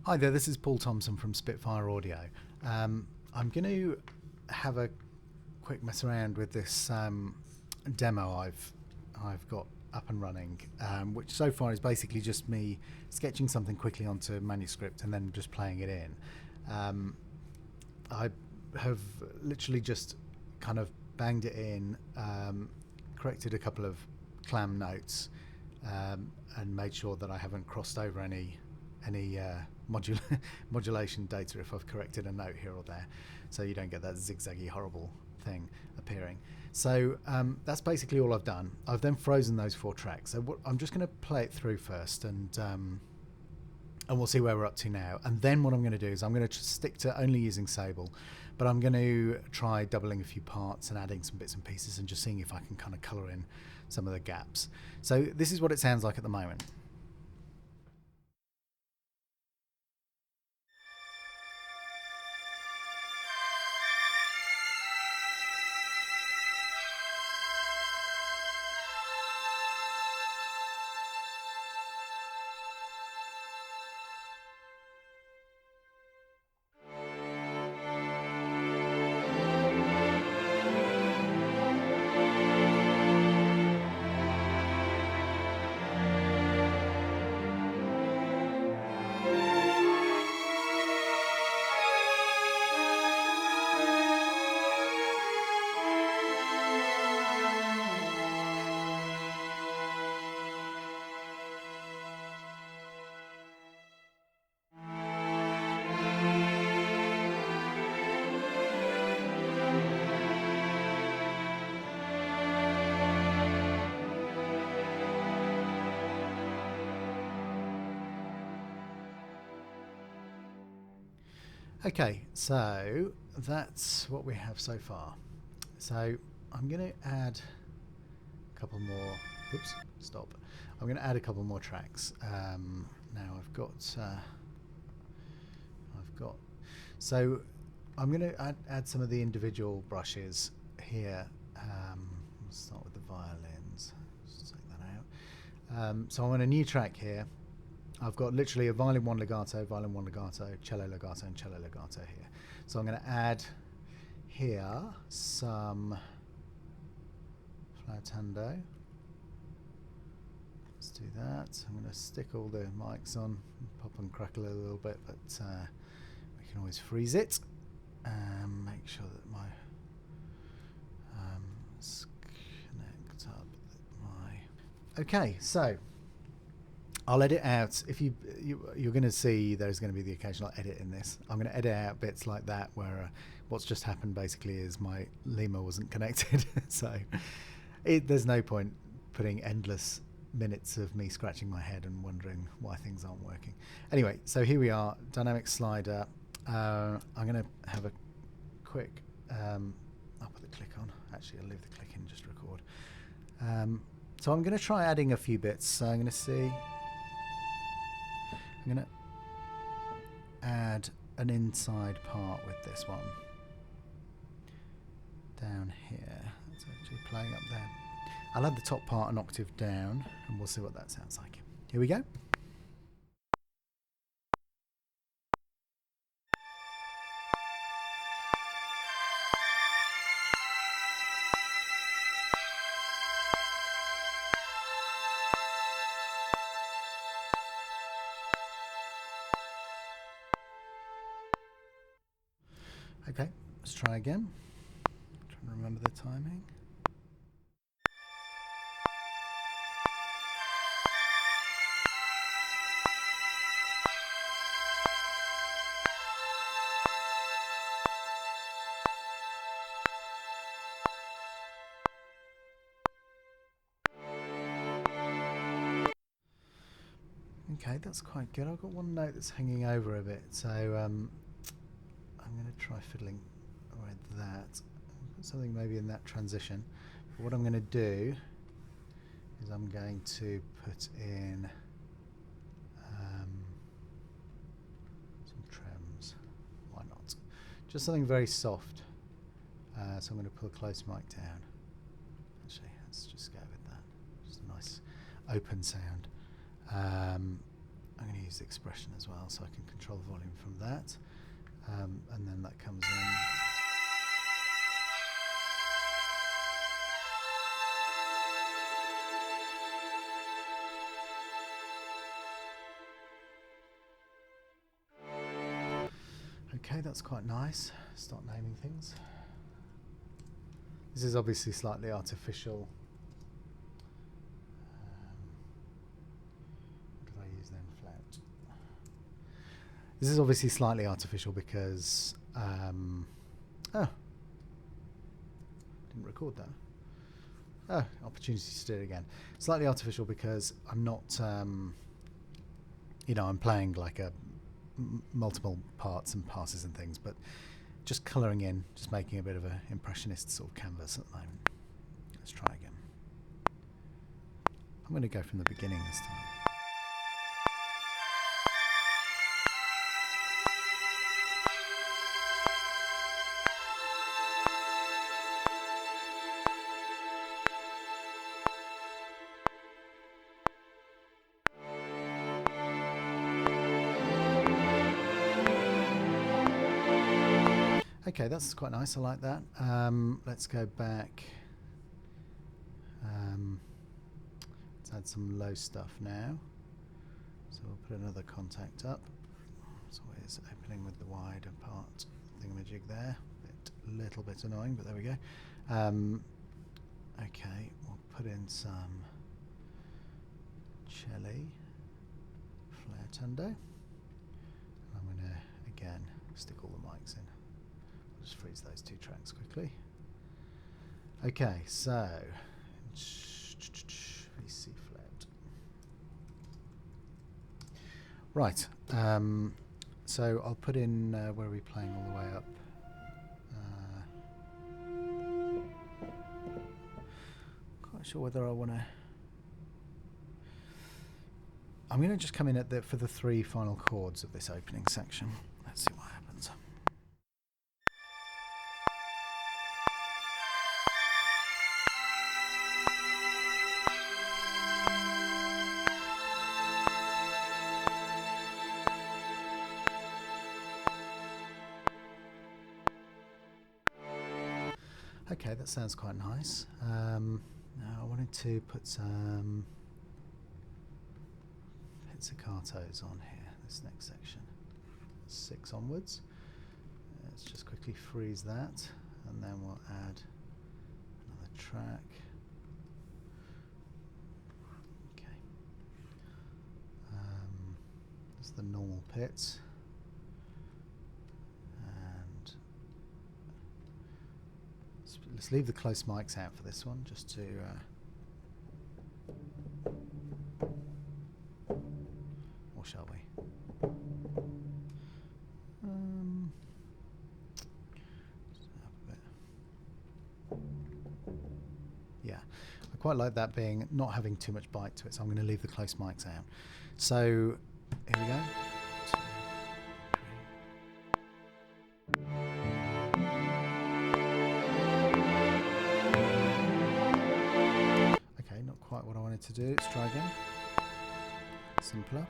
Hi there, this is Paul Thompson from Spitfire Audio. I'm going to have a quick mess around with this demo I've got up and running, which so far is basically just me sketching something quickly onto manuscript and then just playing it in. I have literally just kind of banged it in, corrected a couple of clam notes, and made sure that I haven't crossed over any modulation data if I've corrected a note here or there, so you don't get that zigzaggy horrible thing appearing. So that's basically all I've done. I've then frozen those 4 tracks. So I'm just going to play it through first, and we'll see where we're up to now. And then what I'm going to do is I'm going to stick to only using Sable, but I'm going to try doubling a few parts and adding some bits and pieces and just seeing if I can kind of colour in some of the gaps. So this is what it sounds like at the moment. Okay, so that's what we have so far. So I'm going to add a couple more. Oops, stop. I'm going to add a couple more tracks. Now I've got. So I'm going to add some of the individual brushes here. Let's start with the violins. Just take that out. So I'm on a new track here. I've got literally a violin 1 legato, cello legato, and cello legato here. So I'm going to add here some flautando. Let's do that. I'm going to stick all the mics on, pop and crackle a little bit, but we can always freeze it. Make sure that my connect up my. Okay, so I'll edit out. If you're going to see there's going to be the occasional edit in this. I'm going to edit out bits like that where what's just happened basically is my lemur wasn't connected. So there's no point putting endless minutes of me scratching my head and wondering why things aren't working. Anyway, so here we are, dynamic slider. I'm going to have a quick. I'll put the click on. Actually, I'll leave the click in. Just record. So I'm going to try adding a few bits. So I'm going to see. I'm going to add an inside part with this one down here. It's actually playing up there. I'll add the top part an octave down and we'll see what that sounds like. Here we go. Okay, let's try again. Trying to remember the timing. Okay, that's quite good. I've got one note that's hanging over a bit, so I'm going to try fiddling with that. Put something maybe in that transition. But what I'm going to do is I'm going to put in some trims. Why not? Just something very soft. So I'm going to pull a close mic down. Actually, let's just go with that. Just a nice open sound. I'm going to use the expression as well, so I can control the volume from that, and then that comes in. Okay, that's quite nice. Start naming things. This is obviously slightly artificial. What did I use then? Flat. This is obviously slightly artificial because oh, didn't record that. Oh, opportunity to do it again. Slightly artificial because I'm not, you know, I'm playing like a multiple parts and passes and things, but just colouring in, just making a bit of an impressionist sort of canvas at the moment. Let's try again. I'm going to go from the beginning this time. Okay, that's quite nice. I like that. Let's go back. Let's add some low stuff now. So we'll put another contact up. It's always opening with the wider part thingamajig there. Little bit annoying, but there we go. Okay, we'll put in some Celli, flautando. I'm going to again stick all the mics in. Just freeze those two tracks quickly. Okay, so C flat. Right. So I'll put in where are we playing all the way up? Quite sure whether I want to. I'm going to just come in at for the three final chords of this opening section. Let's see what happens. Okay, that sounds quite nice. Now I wanted to put some pizzicatos on here, this next section. 6 onwards. Let's just quickly freeze that, and then we'll add another track. Okay. That's the normal pits. Let's leave the close mics out for this one, just to or shall we? Just up a bit. Yeah, I quite like that being not having too much bite to it, so I'm going to leave the close mics out. So here we go. Quite what I wanted to do. Let's try again. Simpler.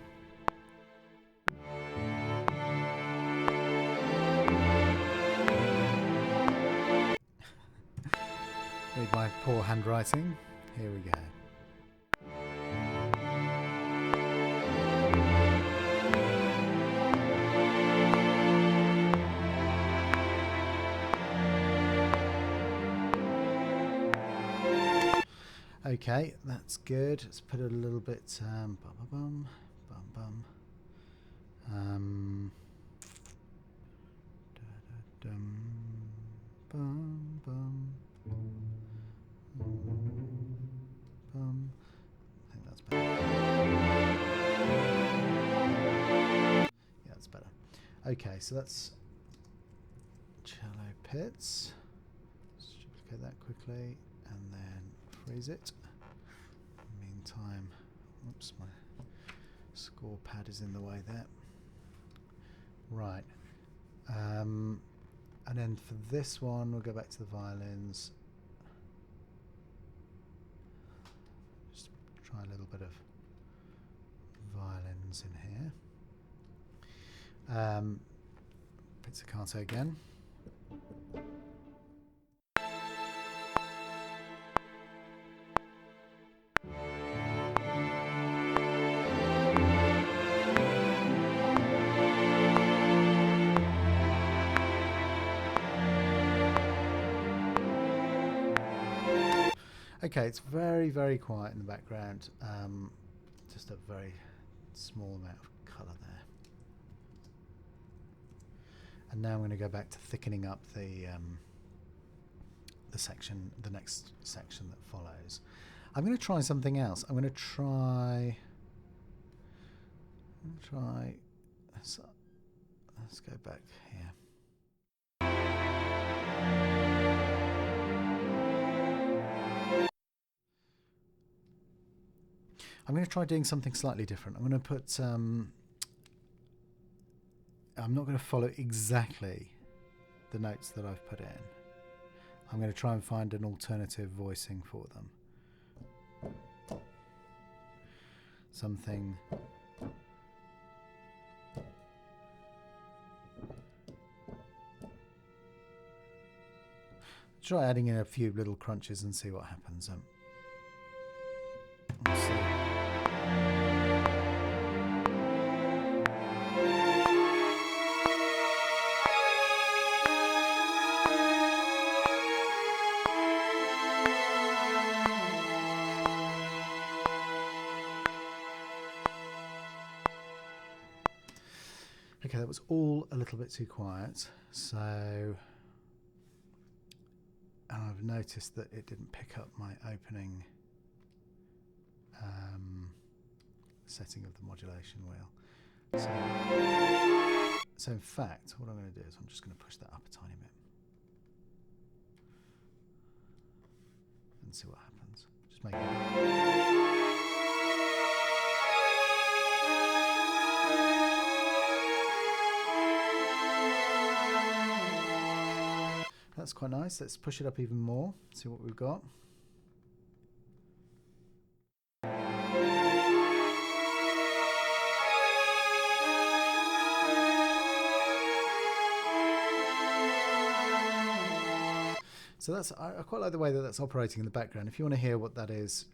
Read my poor handwriting. Here we go. Okay, that's good. Let's put a little bit bum bum bum bum da, da, dum, bum bum bum. I think that's better. Yeah, that's better. Okay, so that's cello pits. Let's duplicate that quickly and then freeze it. Meantime, oops, my score pad is in the way there. Right. And then for this one, we'll go back to the violins. Just try a little bit of violins in here. Pizzicato again. Okay, it's very, very quiet in the background. Just a very small amount of colour there. And now I'm going to go back to thickening up the section, the next section that follows. I'm going to try something else. I'm going to try. Let's go back here. I'm going to try doing something slightly different. I'm going to put. I'm not going to follow exactly the notes that I've put in. I'm going to try and find an alternative voicing for them. Something. Try adding in a few little crunches and see what happens. We'll see. Okay, that was all a little bit too quiet, so I've noticed that it didn't pick up my opening setting of the modulation wheel. So in fact, what I'm going to do is I'm just going to push that up a tiny bit and see what happens. Just make it. That's quite nice. Let's push it up even more, see what we've got. So that's, I quite like the way that that's operating in the background. If you want to hear what that is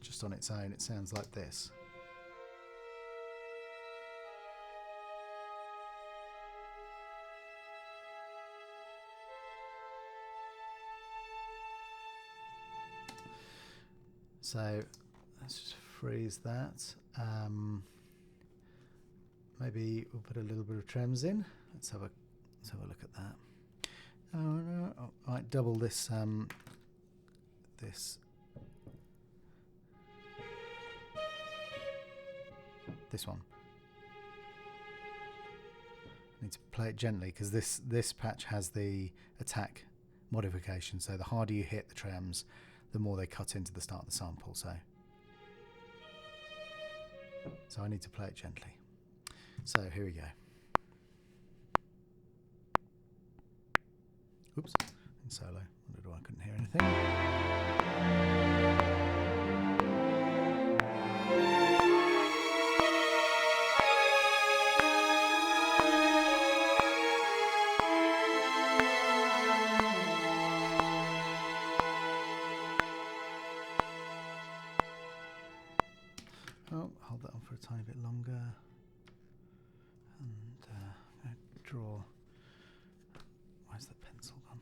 just on its own, it sounds like this. So let's just freeze that. Maybe we'll put a little bit of trems in. Let's have a look at that. Oh no! Oh, I might double this. This one. I need to play it gently because this patch has the attack modification. So the harder you hit the trems, the more they cut into the start of the sample. So I need to play it gently. So here we go. Oops, in solo. Wondered why I couldn't hear anything. Oh, hold that on for a tiny bit longer. And I'm going to draw. Where's the pencil gone?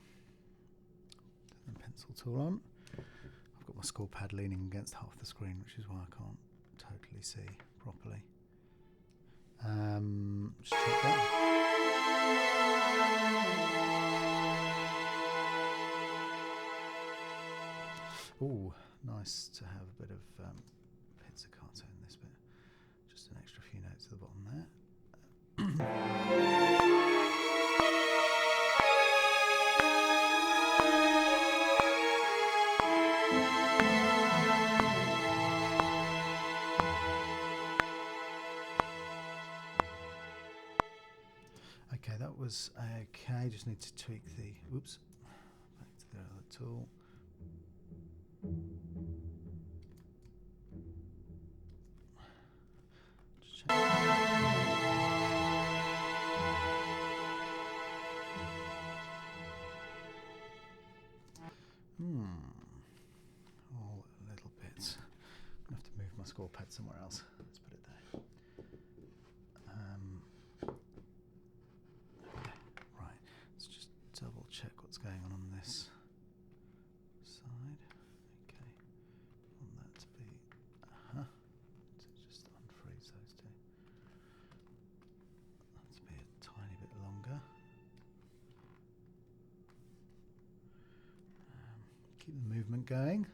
Turn the pencil tool on. I've got my score pad leaning against half the screen, which is why I can't totally see properly. Just check that. Ooh, nice to have a bit of pizzicato in this bit. Just an extra few notes at the bottom there. Okay, that was okay. Just need to tweak the. Whoops. Back to the other tool. Just check. All a little bit. I'm gonna have to move my score pad somewhere else. Let's put it there. Okay, right. Let's just double check what's going on this side. Okay, I want that to be. So just unfreeze those two. That to be a tiny bit longer. Keep the movement going.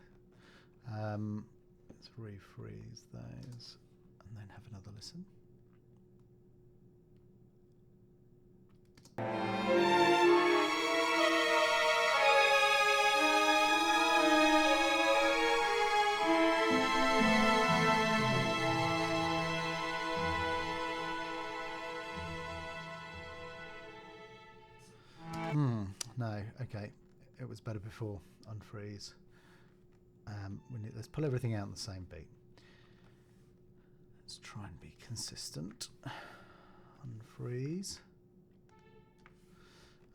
Let's refreeze those and then have another listen. No, okay. It was better before. Unfreeze. Let's pull everything out in the same beat. Let's try and be consistent. Unfreeze.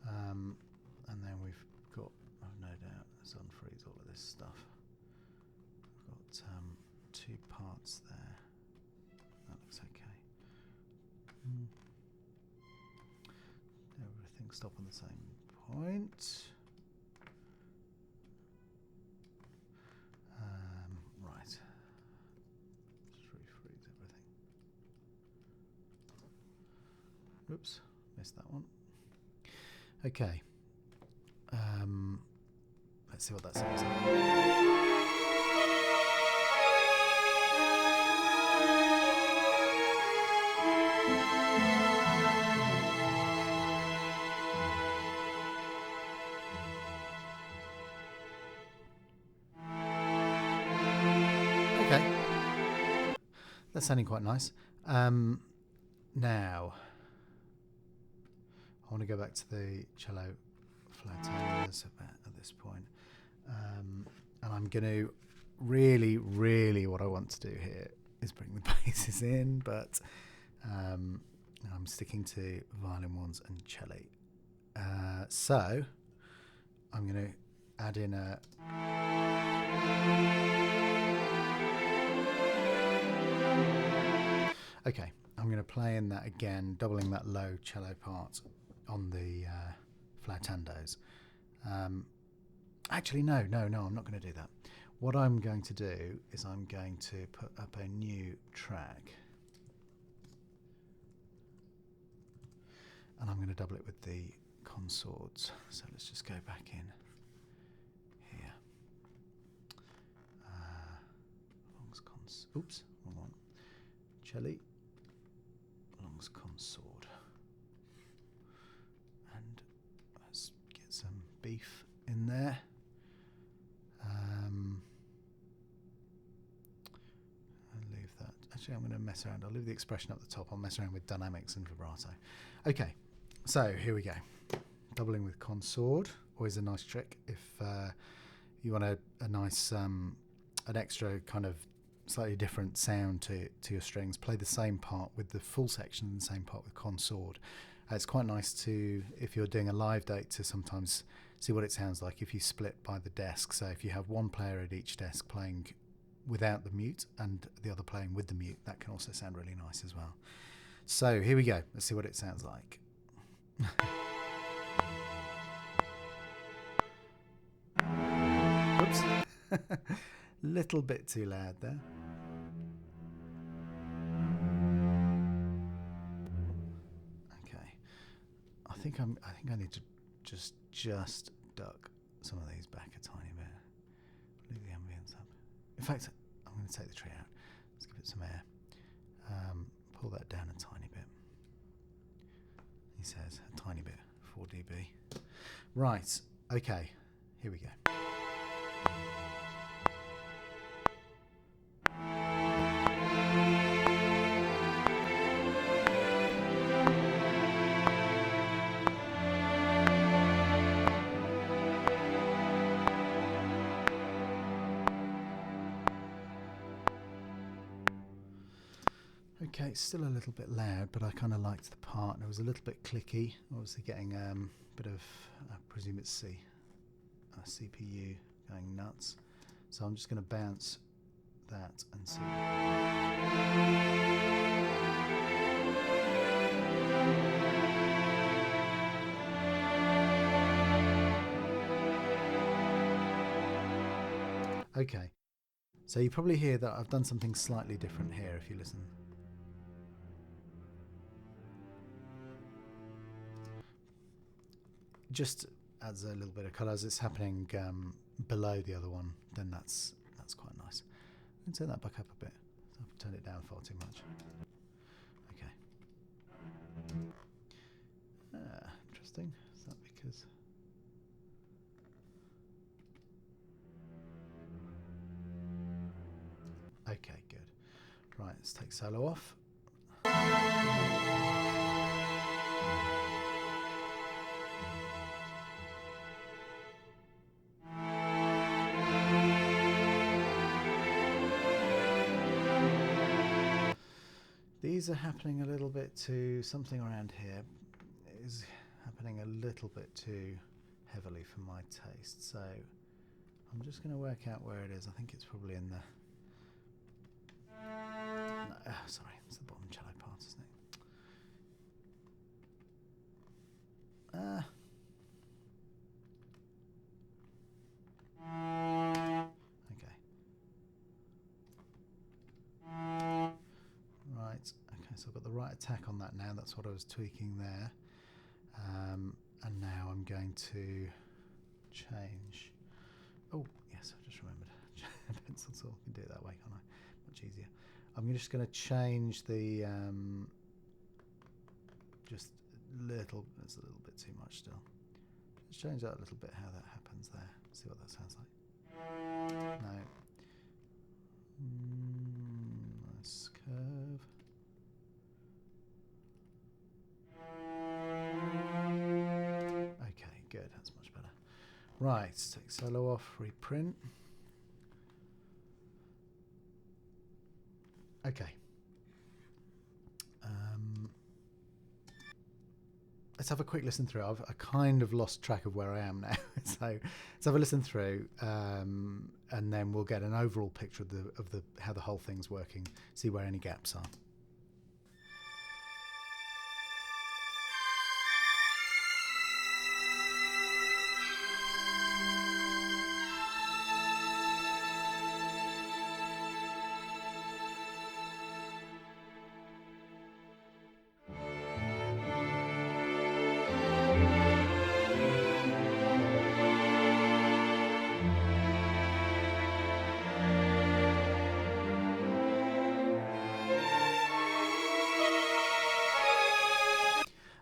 And then we've got, I've no doubt, let's unfreeze all of this stuff. We've got two parts there. That looks okay. Everything stop on the same point. Right. Just refreeze everything. Oops, missed that one. Okay. Let's see what that sounds like. Okay. That's sounding quite nice. Now, I want to go back to the cello flatangas at this point. And I'm going to really what I want to do here is bring the basses in, but I'm sticking to violin ones and celli. So I'm going to add in a okay, I'm going to play in that again, doubling that low cello part on the flatandos. Actually, no, I'm not going to do that. What I'm going to do is I'm going to put up a new track. And I'm going to double it with the consords. So let's just go back in here. Oops, wrong one. Celli, longs consord. And let's get some beef in there. I'll leave that. Actually, I'm going to mess around. I'll leave the expression up the top. I'll mess around with dynamics and vibrato. Okay, so here we go. Doubling with consord, always a nice trick. If you want a nice, an extra kind of slightly different sound to your strings, play the same part with the full section and the same part with consord. It's quite nice to, if you're doing a live date, to sometimes see what it sounds like if you split by the desk. So if you have one player at each desk playing without the mute and the other playing with the mute, that can also sound really nice as well. So here we go. Let's see what it sounds like. Oops. Little bit too loud there. Okay. I think I need to just duck some of these back a tiny bit. Leave the ambience up. In fact, I'm going to take the tree out. Let's give it some air. Pull that down a tiny bit. He says a tiny bit, 4 dB. Right. Okay. Here we go. Okay, it's still a little bit loud, but I kind of liked the part, and it was a little bit clicky. Obviously getting a bit of, I presume it's CPU going nuts. So I'm just going to bounce that and see. Okay, so you probably hear that I've done something slightly different here if you listen. Just adds a little bit of colour as it's happening below the other one, then that's quite nice. I can turn that back up a bit. I've turned it down far too much. Okay. Interesting. Is that because... Okay, good. Right, let's take solo off. These are happening a little bit too, something around here is happening a little bit too heavily for my taste. So I'm just going to work out where it is. I think it's probably in the... No, sorry, it's the bottom cello part, isn't it? Okay. Right, okay, so I've got the right attack on that now. That's what I was tweaking there. And now I'm going to change. Oh, yes, I just remembered. Pencil tool, I can do it that way, can't I? Much easier. I'm just going to change the just a little. It's a little bit too much still. Just change that a little bit. How that happens there. See what that sounds like. No. Nice curve. Okay, good. That's much better. Right. Take solo off. Reprint. Okay. Let's have a quick listen through. I kind of lost track of where I am now, so let's have a listen through, and then we'll get an overall picture of the how the whole thing's working. See where any gaps are.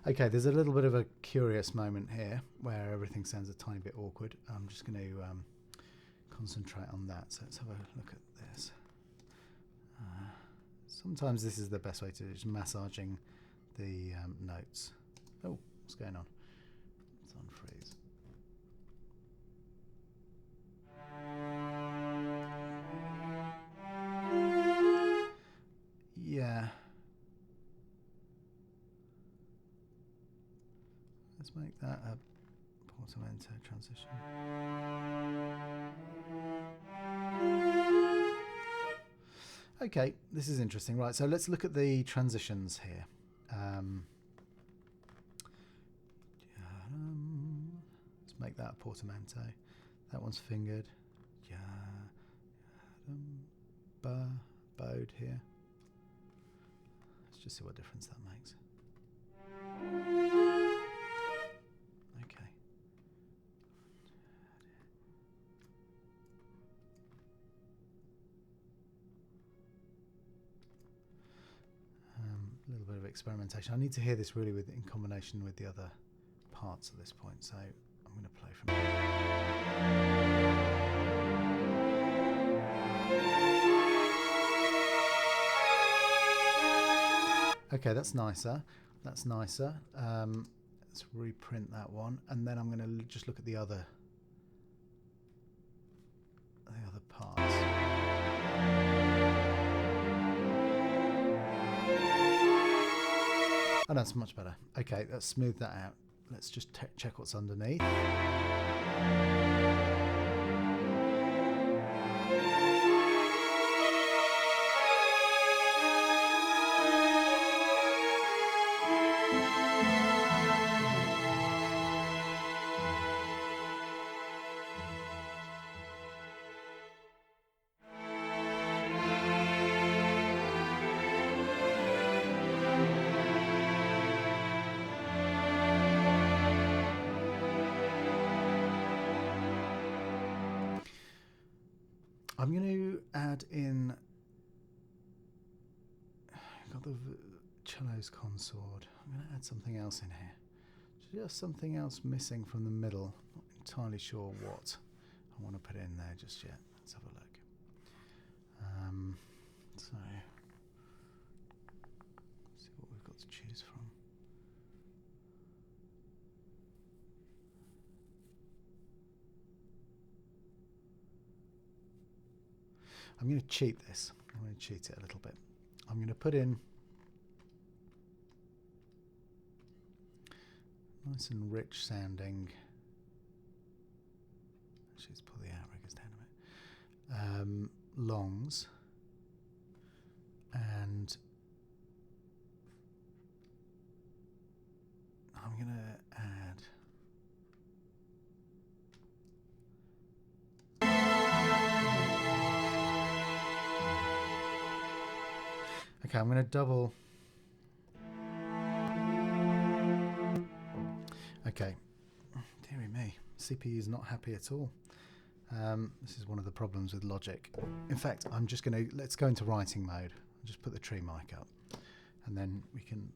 Okay, there's a little bit of a curious moment here where everything sounds a tiny bit awkward. I'm just going to concentrate on that. So let's have a look at this. Sometimes this is the best way to do, just massaging the notes. Oh, what's going on? It's on freeze. Yeah. Let's make that a portamento transition. Okay, this is interesting. Right, so let's look at the transitions here. Let's make that a portamento. That one's fingered. Bowed here. Let's just see what difference that makes. Okay. A little bit of experimentation. I need to hear this really in combination with the other parts at this point, so I'm going to play from Okay, that's nicer. That's nicer. Let's reprint that one, and then I'm going to just look at the other parts. Oh, that's much better. Okay, let's smooth that out. Let's just check what's underneath. I'm going to add in. Got the cello's consort. I'm going to add something else in here. Just something else missing from the middle. Not entirely sure what I want to put in there just yet. Let's have a look. So, let's see what we've got to choose from. I'm going to cheat this. I'm going to cheat it a little bit. I'm going to put in nice and rich sounding. Actually, let's pull the outriggers down a bit. Longs, and I'm going to add. Okay, I'm going to double. Okay, dearie me, CPU is not happy at all. This is one of the problems with Logic. In fact, I'm just going to, let's go into writing mode. I'll just put the tree mic up, and then we can.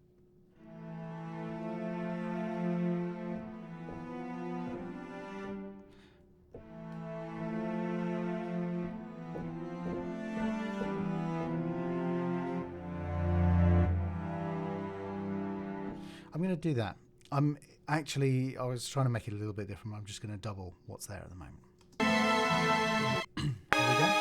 I'm going to do that. I was trying to make it a little bit different. I'm just going to double what's there at the moment. Here we go.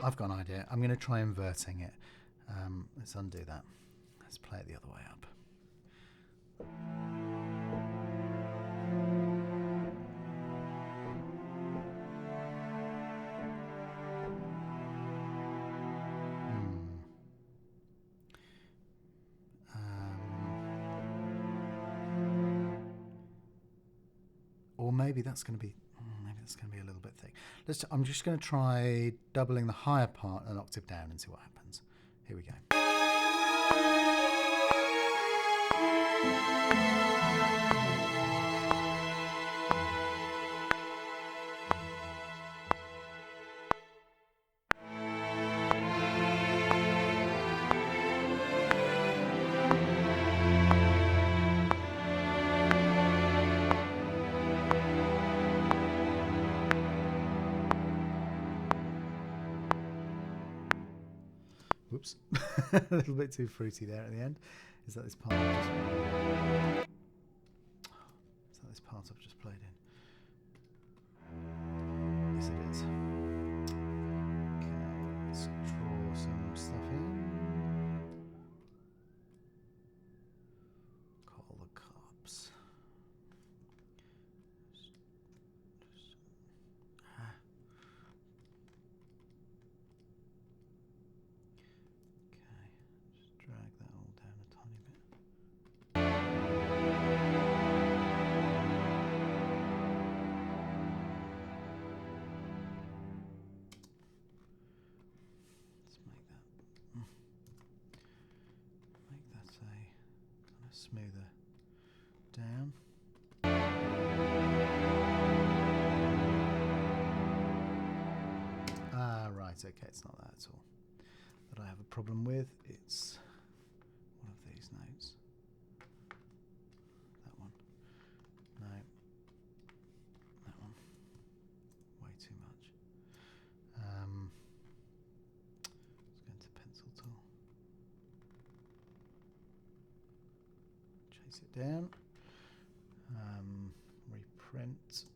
I've got an idea. I'm going to try inverting it. Let's undo that. Let's play it the other way up. Or maybe that's going to be. It's going to be a little bit thick. I'm just going to try doubling the higher part an octave down and see what happens. Here we go. Whoops, a little bit too fruity there at the end. Is that this part? Is that this part I've just played in? Yes, it is. Okay, let's draw some stuff in. Call the cops. Drag that all down a tiny bit. Let's make that a kind of smoother down. Right, okay, it's not that at all that I have a problem with. It's one of these notes. That one. No. That one. Way too much. Let's go into pencil tool. Chase it down. Reprint.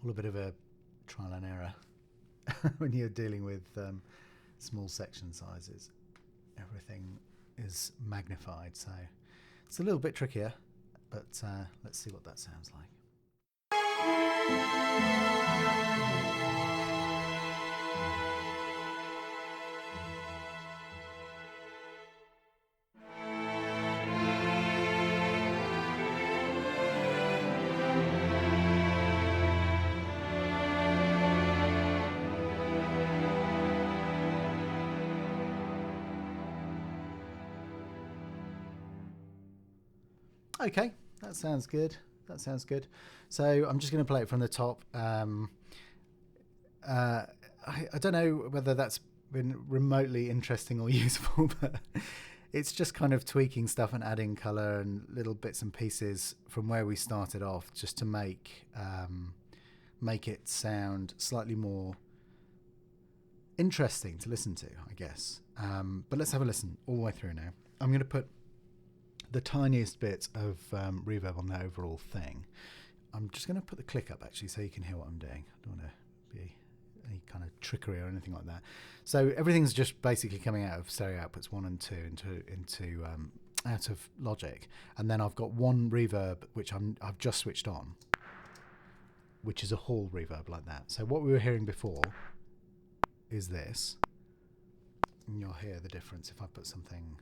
All a bit of a trial and error when you're dealing with small section sizes. Everything is magnified, so it's a little bit trickier, but let's see what that sounds like. Okay, that sounds good. That sounds good. So I'm just going to play it from the top. I don't know whether that's been remotely interesting or useful, but it's just kind of tweaking stuff and adding colour and little bits and pieces from where we started off, just to make it sound slightly more interesting to listen to, I guess. But let's have a listen all the way through now. I'm going to put the tiniest bit of reverb on the overall thing. I'm just going to put the click up actually so you can hear what I'm doing. I don't want to be any kind of trickery or anything like that. So everything's just basically coming out of stereo outputs 1 and 2 into out of Logic, and then I've got one reverb which I've just switched on, which is a hall reverb like that. So what we were hearing before is this, and you'll hear the difference if I put something.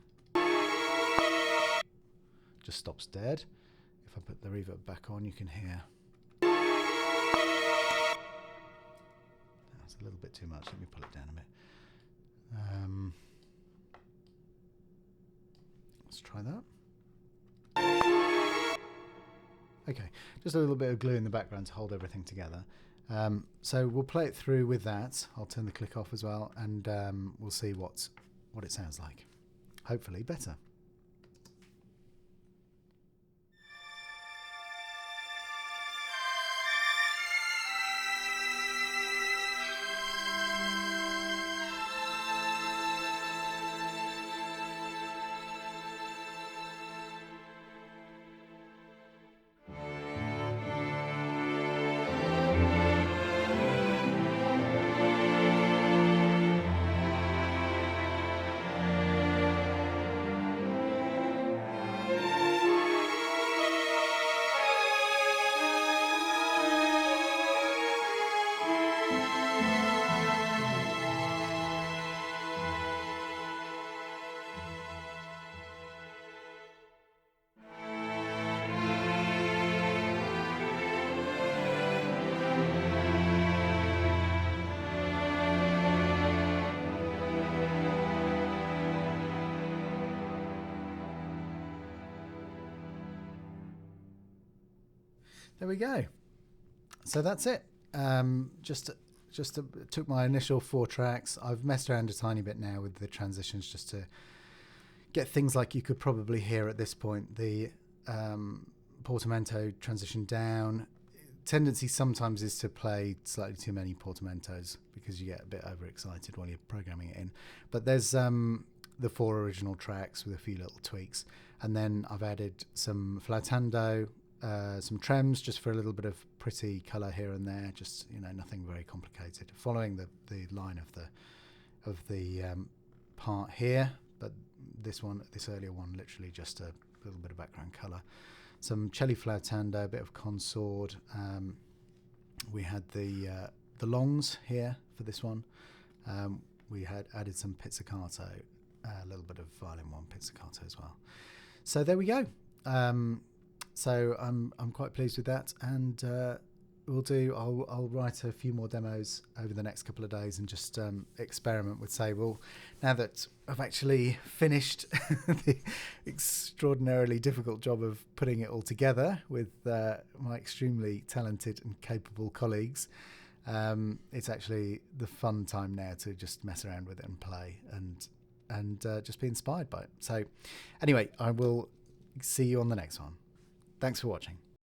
Just stops dead. If I put the reverb back on, you can hear. That's a little bit too much. Let me pull it down a bit. Let's try that. Okay, just a little bit of glue in the background to hold everything together. So we'll play it through with that. I'll turn the click off as well, and we'll see what it sounds like. Hopefully better. There we go. So that's it. Took my initial 4 tracks. I've messed around a tiny bit now with the transitions just to get things like you could probably hear at this point. The portamento transition down. Tendency sometimes is to play slightly too many portamentos because you get a bit overexcited while you're programming it in. But there's the 4 original tracks with a few little tweaks. And then I've added some flautando, some trems just for a little bit of pretty colour here and there, just nothing very complicated, following the line of the part here, but this earlier one literally just a little bit of background colour. Some Celli flautando, a bit of consord. We had the longs here for this one. We had added some pizzicato, a little bit of violin 1 pizzicato as well. So there we go. So I'm quite pleased with that, and I'll write a few more demos over the next couple of days and just experiment with Sable. Now that I've actually finished the extraordinarily difficult job of putting it all together with my extremely talented and capable colleagues, it's actually the fun time now to just mess around with it and play and just be inspired by it. So anyway, I will see you on the next one. Thanks for watching.